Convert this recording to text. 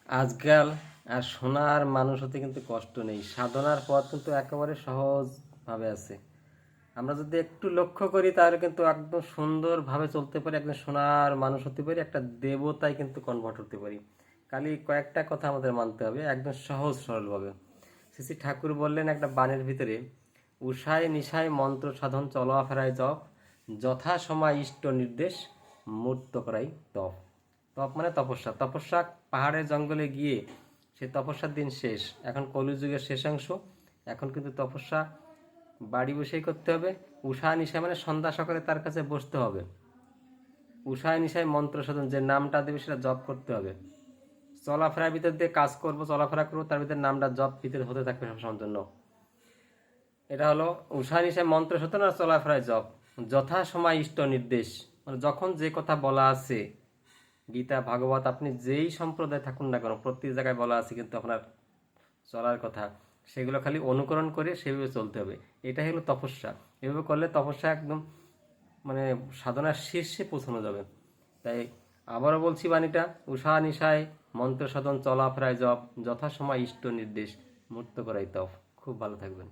আজকাল আর সোনার মানুষ হতে কিন্তু কষ্ট নেই, সাধনার পথ কিন্তু একেবারে সহজভাবে আছে। আমরা যদি একটু লক্ষ্য করি তাহলে কিন্তু একদম সুন্দরভাবে চলতে পারি, একদম সোনার মানুষ হতে পারি, একটা দেবতায় কিন্তু কনভার্ট হতে পারি। খালি কয়েকটা কথা আমাদের মানতে হবে, একদম সহজ সরলভাবে। শ্রী শ্রী ঠাকুর বললেন একটা বাণীর ভিতরে, উষায় নিশায় মন্ত্র সাধন চলাফেরায় জপ, যথা সময় ইষ্ট নির্দেশ মূর্ত করাই তপ। তপ মানে তপস্যা। তপস্যা পাহাড়ে জঙ্গলে গিয়ে সে তপস্যার দিন শেষ, এখন কলিযুগের শেষাংশ। এখন কিন্তু তপস্যা বাড়ি বসেই করতে হবে। উষা নিশায় মানে সন্ধ্যা সকালে তার কাছে বসতে হবে। উষায় নিশায় মন্ত্র সাধন, যে নামটা দেবে সেটা জপ করতে হবে। চলাফেরার ভিতর দিয়ে কাজ করব, চলাফেরা করবো, তার ভিতরে নামটা জপ ভিতরে হতে থাকবে সবসময়ের জন্য। এটা হলো উষা নিশায় মন্ত্র সাধন আর চলাফেরায় জপ। যথা সময় ইষ্ট নির্দেশ, মানে যখন যে কথা বলা আছে, গীতা ভাগবত আপনি যেই সম্প্রদায় থাকুন না কেন, প্রত্যেক জায়গায় বলা আছে কিন্তু আপনার চলার কথা, সেগুলো খালি অনুকরণ করে সেভাবে চলতে হবে। এটাই হলো তপস্যা। এভাবে করলে তপস্যা একদম মানে সাধনার শীর্ষে পৌঁছানো যাবে। তাই আবারও বলছি বাণীটা, উষা নিশায় মন্ত্র সাধন চলাফেরায় জপ, যথাসময় ইষ্ট নির্দেশ মূর্ত করাই তপ। খুব ভালো থাকবেন।